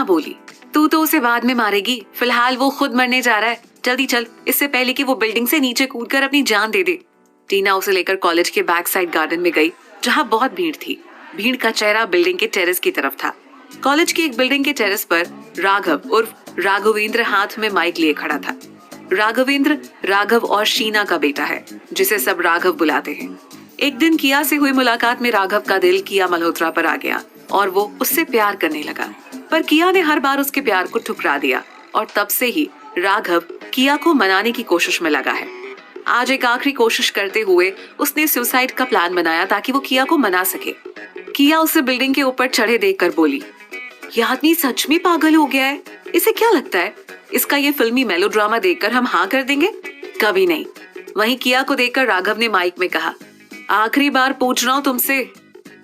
टीना बोली, तू तो उसे बाद में मारेगी, फिलहाल वो खुद मरने जा रहा है, जल्दी चल, इससे पहले कि वो बिल्डिंग से नीचे कूदकर अपनी जान दे दे। टीना उसे लेकर कॉलेज के बैक साइड गार्डन में गई, जहाँ बहुत भीड़ थी। भीड़ का चेहरा बिल्डिंग के टेरेस की तरफ था। कॉलेज की एक बिल्डिंग के टेरेस पर राघव उर्फ राघवेंद्र हाथ में माइक लिए खड़ा था। राघवेंद्र राघव और शीना का बेटा है, जिसे सब राघव बुलाते हैं। एक दिन किया से हुई मुलाकात में राघव का दिल किया मल्होत्रा पर आ गया और वो उससे प्यार करने लगा, पर किया ने हर बार उसके प्यार को ठुकरा दिया और तब से ही राघव किया को मनाने की कोशिश में लगा है। आज एक आखिरी कोशिश करते हुए उसने सुसाइड का प्लान बनाया ताकि वो किया को मना सके। किया उसे बिल्डिंग के ऊपर चढ़े देखकर बोली, यह आदमी सच में पागल हो गया है, इसे क्या लगता है इसका ये फिल्मी मेलोड्रामा देखकर हम हाँ कर देंगे? कभी नहीं। वहीं किया को देखकर राघव ने माइक में कहा, आखिरी बार पूछ रहा हूँ तुमसे,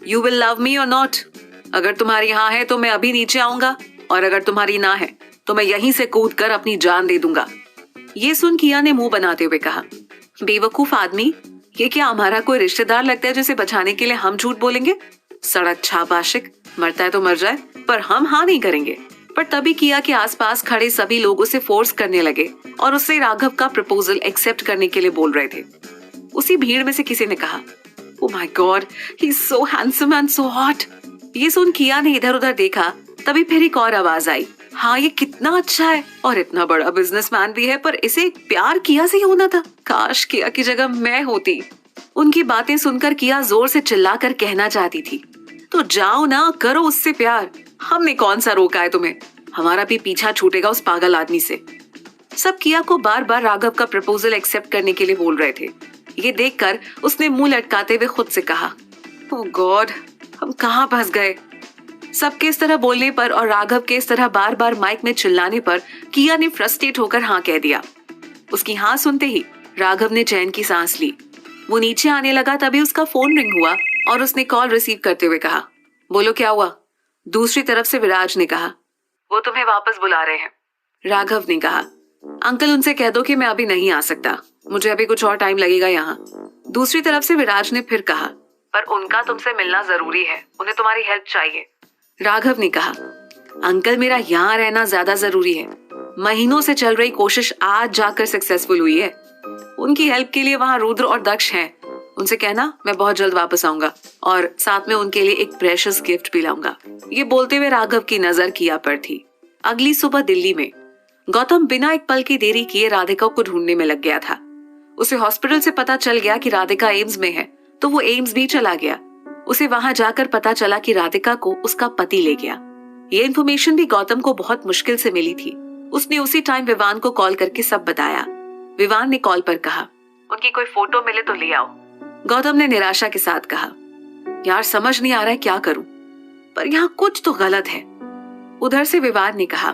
यू विल लव मी और नॉट? अगर तुम्हारी हाँ है तो मैं अभी नीचे आऊंगा, और अगर तुम्हारी ना है तो मैं यहीं से कूदकर अपनी जान दे दूंगा। ये सुन किया ने मुंह बनाते हुए कहा, बेवकूफ आदमी, ये क्या हमारा कोई रिश्तेदार लगता है जिसे बचाने के लिए हम झूठ बोलेंगे? सड़क छाप आशिक, मरता है तो मर जाए, पर हम हाँ नहीं करेंगे। पर तभी किया के आसपास खड़े सभी लोग उसे फोर्स करने लगे और उससे राघव का प्रपोजल एक्सेप्ट करने के लिए बोल रहे थे। उसी भीड़ में से किसी ने कहा, oh my God, he is so handsome and so hot. ये सुन किया ने इधर उधर देखा, तभी फिर एक और आवाज आई, हाँ ये कितना अच्छा है और इतना बड़ा बिजनेसमैन भी है, पर इसे प्यार किया से ही होना था। काश किया की जगह मैं होती। उनकी बातें सुनकर किया जोर से चिल्लाकर कहना चाहती थी, तो जाओ ना, करो उससे प्यार, हमने कौन सा रोका है तुम्हें, हमारा भी पीछा छूटेगा उस पागल आदमी से। सब किया को बार बार राघव का प्रपोजल एक्सेप्ट करने के लिए बोल रहे थे। ये देखकर उसने मुंह लटकाते हुए खुद से कहा, ओह गॉड, हम कहाँ फंस गए। सबके इस तरह बोलने पर और राघव के इस तरह बार बार माइक में चिल्लाने पर किया ने फ्रस्ट्रेट होकर हाँ कह दिया। उसकी हाँ सुनते ही राघव ने चैन की सांस ली। वो नीचे आने लगा, तभी उसका फोन रिंग हुआ और उसने कॉल रिसीव करते हुए कहा, बोलो क्या हुआ? दूसरी तरफ से विराज ने कहा, वो तुम्हें वापस बुला रहे हैं। राघव ने कहा, अंकल उनसे कह दो कि मैं अभी नहीं आ सकता, मुझे अभी कुछ और टाइम लगेगा यहाँ। दूसरी तरफ से विराज ने फिर कहा, पर उनका तुमसे मिलना जरूरी है, उन्हें तुम्हारी हेल्प चाहिए। राघव ने कहा, अंकल मेरा यहाँ रहना ज्यादा जरूरी है, महीनों से चल रही कोशिश आज जाकर सक्सेसफुल हुई है। उनकी हेल्प के लिए वहाँ रुद्र और दक्ष हैं, उनसे कहना मैं बहुत जल्द वापस आऊंगा और साथ में उनके लिए एक प्रेशियस गिफ्ट भी लाऊंगा। ये बोलते हुए राघव की नजर किया पर थी। अगली सुबह दिल्ली में गौतम बिना एक पल की देरी किए राधिका को ढूंढने में लग गया था। उसे हॉस्पिटल से पता चल गया कि राधिका एम्स में है, तो वो एम्स भी चला गया। उसे वहां जाकर पता चला कि राधिका को उसका पति ले गया। ये इन्फॉर्मेशन भी गौतम को बहुत मुश्किल से मिली थी। उसने उसी टाइम विवान को कॉल करके सब बताया। विवान ने कॉल पर कहा, उनकी कोई फोटो मिले तो ले आओ। गौतम ने निराशा के साथ कहा, यार समझ नहीं आ रहा है क्या करूं, पर यहाँ कुछ तो गलत है। उधर से विवान ने कहा,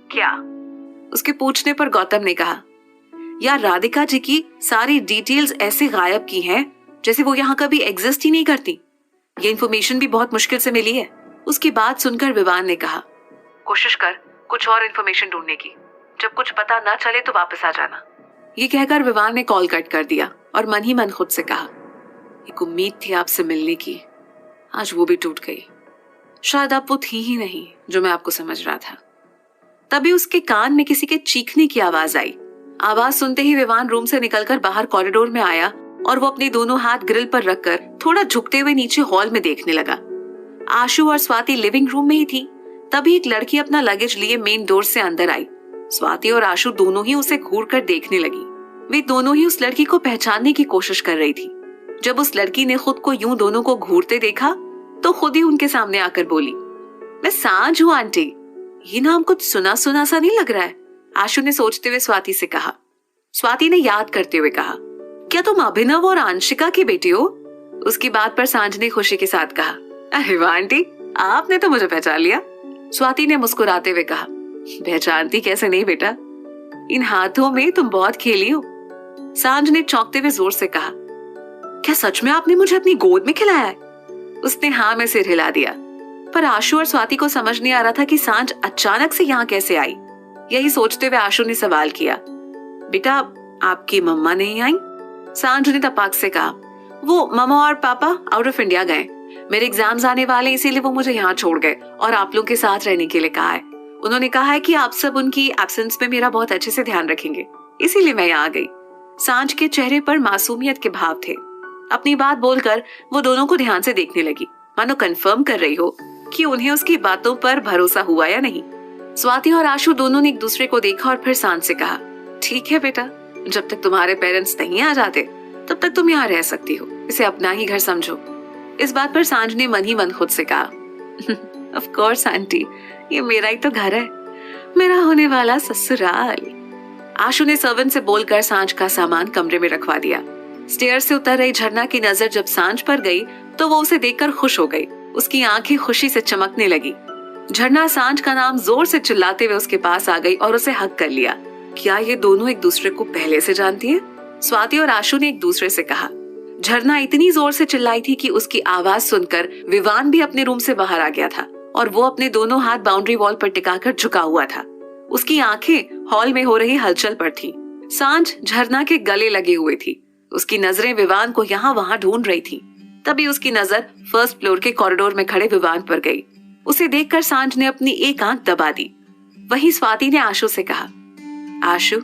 क्या? उसके पूछने पर गौतम ने कहा, यार राधिका जी की सारी डिटेल्स ऐसे गायब की हैं जैसे वो यहाँ कभी एग्जिस्ट ही नहीं करती। ये इन्फॉर्मेशन भी बहुत मुश्किल से मिली है। उसकी बात सुनकर विवान ने कहा, कोशिश कर कुछ और इन्फॉर्मेशन ढूंढने की, जब कुछ पता ना चले तो वापस आ जाना। ये कहकर विवान ने कॉल कट कर दिया और मन ही मन खुद से कहा, एक उम्मीद थी आपसे मिलने की, आज वो भी टूट गई। शायद आप वो थी ही नहीं जो मैं आपको समझ रहा था। तभी उसके कान में किसी के चीखने की आवाज आई। आवाज सुनते ही विवान रूम से निकलकर बाहर कॉरिडोर में आया और वो अपने दोनों हाथ ग्रिल पर रखकर थोड़ा झुकते हुए नीचे हॉल में देखने लगा। आशु और स्वाति लिविंग रूम में ही थी। तभी एक लड़की अपना लगेज लिए मेन डोर से अंदर आई। स्वाति और आशु दोनों ही उसे घूर कर देखने लगी। वे दोनों ही उस लड़की को पहचानने की कोशिश कर रही थी। जब उस लड़की ने खुद को यूं दोनों को घूरते देखा तो खुद ही उनके सामने आकर बोली, मैं सांझ हूँ आंटी। ये नाम कुछ सुना सुना सा नहीं लग रहा है, आशु ने सोचते हुए स्वाति से कहा। स्वाति ने याद करते हुए कहा, क्या तुम अभिनव और आंशिका की बेटी हो? उसकी बात पर सांझ ने खुशी के साथ कहा, अरे वाह आंटी, आपने तो मुझे पहचान लिया। स्वाति ने मुस्कुराते हुए कहा, पहचानती कैसे नहीं बेटा, इन हाथों में तुम बहुत खेली हो। सांझ ने चौंकते हुए जोर से कहा, क्या सच में आपने मुझे अपनी गोद में खिलाया है? उसने हाँ में सिर हिला दिया, पर आशु और स्वाति को समझ नहीं आ रहा था कि सांझ अचानक से यहाँ कैसे आई। यही सोचते हुए आशु ने सवाल किया, बेटा आपकी मम्मा नहीं आई? सांझ ने तपाक से कहा, वो मम्मा और पापा आउट ऑफ इंडिया गए, मेरे एग्जाम्स आने वाले इसीलिए वो मुझे यहाँ छोड़ गए और आप लोगों के साथ रहने के लिए कहा है। उन्होंने कहा है कि आप सब उनकी एब्सेंस में मेरा बहुत अच्छे से ध्यान रखेंगे, इसीलिए मैं यहाँ आ गई। सांझ के चेहरे पर मासूमियत के भाव थे। अपनी बात बोलकर वो दोनों को ध्यान से देखने लगी, मानो कंफर्म कर रही हो कि उन्हें उसकी बातों पर भरोसा हुआ या नहीं। स्वाति और आशु दोनों ने एक दूसरे को देखा और फिर सांझ से कहा, ठीक है बेटा, जब तक तुम्हारे पेरेंट्स नहीं आ जाते तब तक तुम यहाँ रह सकती हो, इसे अपना ही घर समझो। इस बात पर सांझ ने मन ही मन खुद से कहा, ऑफ कोर्स आंटी, ये मेरा ही तो घर है, मेरा होने वाला ससुराल। आशु ने सर्वेंट से बोलकर सांझ का सामान कमरे में रखवा दिया। स्टेयर से उतर रही झरना की नजर जब सांझ पर गई तो वो उसे देखकर खुश हो गई। उसकी आंखें खुशी से चमकने लगी। झरना सांझ का नाम जोर से चिल्लाते हुए उसके पास आ गई और उसे हक कर लिया। क्या ये दोनों एक दूसरे को पहले से जानती हैं? स्वाति और आशु ने एक दूसरे से कहा। झरना इतनी जोर से चिल्लाई थी कि उसकी आवाज सुनकर विवान भी अपने रूम से बाहर आ गया था और वो अपने दोनों हाथ बाउंड्री वॉल पर टिकाकर झुका हुआ था। उसकी आंखें हॉल में हो रही हलचल पर थी। सांझ झरना के गले लगे हुए थी। उसकी नजरें विवान को यहाँ वहाँ ढूंढ रही थी। तभी उसकी नजर फर्स्ट फ्लोर के कॉरिडोर में खड़े विवान पर गई। उसे देखकर सांझ ने अपनी एक आंख दबा दी। वहीं स्वाति ने आशु से कहा, आशु,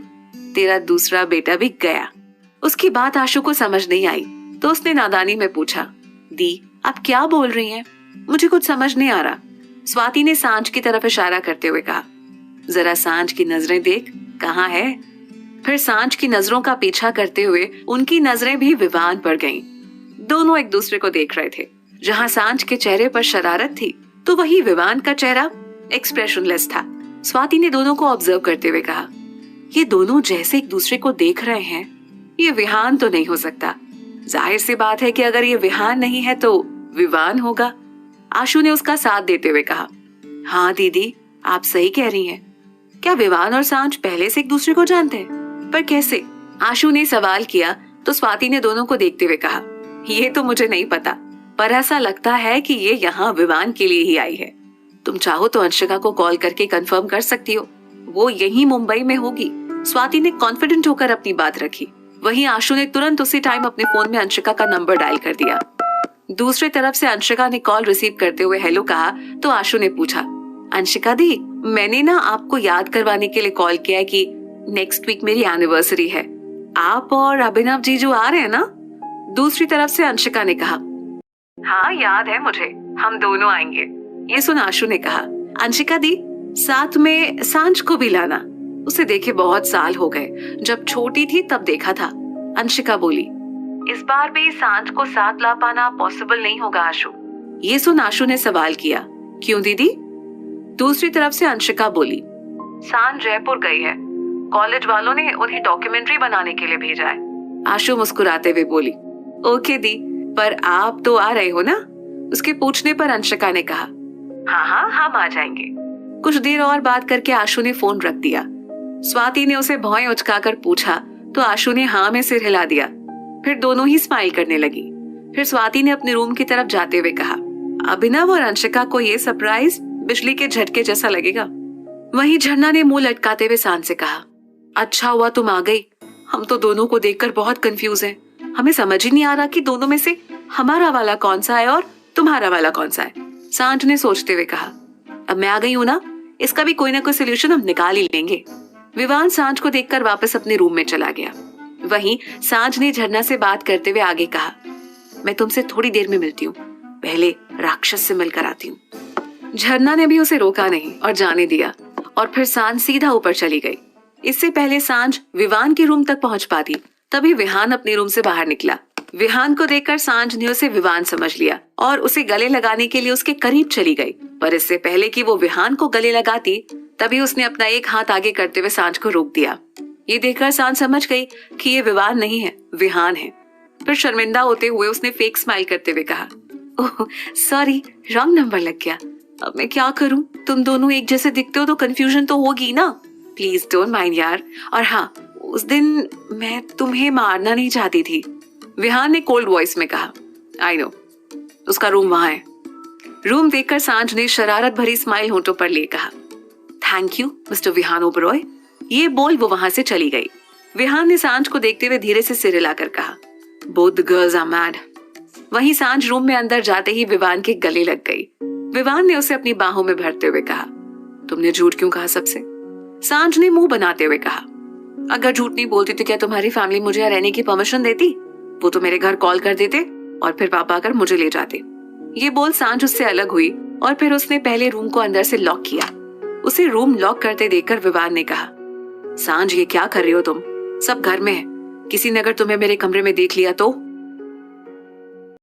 तेरा दूसरा बेटा भी गया। उसकी बात आशु को समझ नहीं आई तो उसने नादानी में पूछा, दी, आप क्या बोल रही हैं? मुझे कुछ समझ नहीं आ रहा। स्वाति ने सांझ की तरफ इशारा करते हुए कहा, जरा सांझ की नजरें देख, कहाँ है? फिर सांझ की नजरों का पीछा करते हुए उनकी नजरें भी विवान पर गईं। दोनों एक दूसरे को देख रहे थे। जहां सांझ के चेहरे पर शरारत थी तो वही विवान का चेहरा एक्सप्रेशनलेस था। स्वाति ने दोनों को ऑब्जर्व करते हुए कहा, ये दोनों जैसे एक दूसरे को देख रहे हैं, ये विहान तो नहीं हो सकता। जाहिर सी बात है कि अगर ये विहान नहीं है तो विवान होगा। आशु ने उसका साथ देते हुए कहा, हाँ दीदी, आप सही कह रही हैं। क्या विवान और सांझ पहले से एक दूसरे को जानते हैं? पर कैसे? आशु ने सवाल किया तो स्वाति ने दोनों को देखते हुए कहा, ये तो मुझे नहीं पता, पर ऐसा लगता है कि ये यहाँ विवान के लिए ही आई है। तुम चाहो तो अंशिका को कॉल करके कंफर्म कर सकती हो, वो यही मुंबई में होगी। स्वाति ने कॉन्फिडेंट होकर अपनी बात रखी। वहीं आशु ने तुरंत उसी टाइम अपने फोन में अंशिका का नंबर डायल कर दिया। दूसरी तरफ से अंशिका ने कॉल रिसीव करते हुए हेलो कहा तो आशु ने पूछा, अंशिका दी, मैंने ना आपको याद करवाने के लिए कॉल किया है कि नेक्स्ट वीक मेरी एनिवर्सरी है। आप और अभिनव जीजू आ रहे हैं ना? दूसरी तरफ से अंशिका ने कहा, हाँ याद है मुझे, हम दोनों आएंगे। ये सुन आशु ने कहा, अंशिका दी, साथ में सांझ को भी लाना, उसे देखे बहुत साल हो गए, जब छोटी थी तब देखा था। अंशिका बोली, इस बार भी सांझ को साथ ला पाना पॉसिबल नहीं होगा आशु। ये सुन आशु ने सवाल किया, क्यों दीदी? दूसरी तरफ से अंशिका बोली, सांझ जयपुर गई है, कॉलेज वालों ने उन्हें डॉक्यूमेंट्री बनाने के लिए भेजा है। आशु मुस्कुराते हुए बोली, ओके दी, पर आप तो आ रहे हो ना? उसके पूछने पर अंशिका ने कहा, हाँ हाँ, हम आ जाएंगे। कुछ देर और बात करके आशु ने फोन रख दिया। स्वाति ने उसे भौएं उचकाकर पूछा तो आशु ने हाँ में सिर हिला दिया। फिर दोनों ही स्माइल करने लगी। फिर स्वाति ने अपने रूम की तरफ जाते हुए कहा, अभिनव और अंशिका को ये सरप्राइज बिजली के झटके जैसा लगेगा। वहीं झरना ने मुंह लटकाते हुए सांझ से कहा, अच्छा हुआ तुम आ गई, हम तो दोनों को देखकर बहुत कंफ्यूज हैं। हमें समझ ही नहीं आ रहा कि दोनों में से हमारा वाला कौन सा है और तुम्हारा वाला कौन सा है। सांझ ने सोचते हुए कहा, अब मैं आ गई हूं ना, इसका भी कोई ना कोई सोल्यूशन हम निकाल ही लेंगे। विवान सांझ को देखकर वापस अपने रूम में चला गया। वहीं सांझ ने झरना से बात करते हुए आगे कहा, मैं तुमसे थोड़ी देर में मिलती हूँ, पहले राक्षस से मिलकर आती हूँ। झरना ने भी उसे रोका नहीं और जाने दिया और फिर सांझ सीधा ऊपर चली गई। इससे पहले सांझ विवान के रूम तक पहुंच पाती तभी विहान अपने रूम से बाहर निकला। विहान को देखकर सांझ ने उसे विवान समझ लिया और उसे गले लगाने के लिए उसके करीब चली गई। पर इससे पहले कि वो विहान को गले लगाती तभी उसने अपना एक हाथ आगे करते हुए सांझ को रोक दिया। ये देखकर सांझ समझ गई कि ये विवान नहीं है, विहान है। फिर शर्मिंदा होते हुए उसने फेक स्माइल करते हुए कहा, ओह सॉरी, रॉन्ग नंबर लग गया। अब मैं क्या करूं? तुम दोनों एक जैसे दिखते हो तो कंफ्यूजन तो होगी ना। प्लीज डोंट माइंड यार। और हाँ, उस दिन मैं तुम्हें मारना नहीं चाहती थी। विहान ने कोल्ड वॉइस में कहा, आई नो, उसका रूम वहां है। रूम देखकर सांझ ने शरारत भरी स्माइल होठों पर लिए कहा, thank you mister Vihan Oberoi. ये बोल वो वहां से चली गई। विहान ने सांझ को देखते हुए धीरे से सिर हिलाकर कहा, both the girls are mad. वहीं सांझ रूम में अंदर जाते ही विवान के गले लग गई। विवान ने उसे अपनी बाहों में भरते हुए कहा, तुमने झूठ क्यों कहा सबसे? सांझ ने मुंह बनाते हुए कहा, अगर झूठ नहीं बोलती तो क्या तुम्हारी फैमिली मुझे यहाँ रहने की परमिशन देती? वो तो मेरे घर कॉल कर देते और फिर पापा आकर मुझे ले जाते। ये बोल सांझ उससे अलग हुई और फिर उसने पहले रूम को अंदर से लॉक किया। उसे रूम लॉक करते देखकर विवान ने कहा, सांझ ये क्या कर रही हो तुम? सब घर में है, किसी ने अगर तुम्हें मेरे कमरे में देख लिया तो?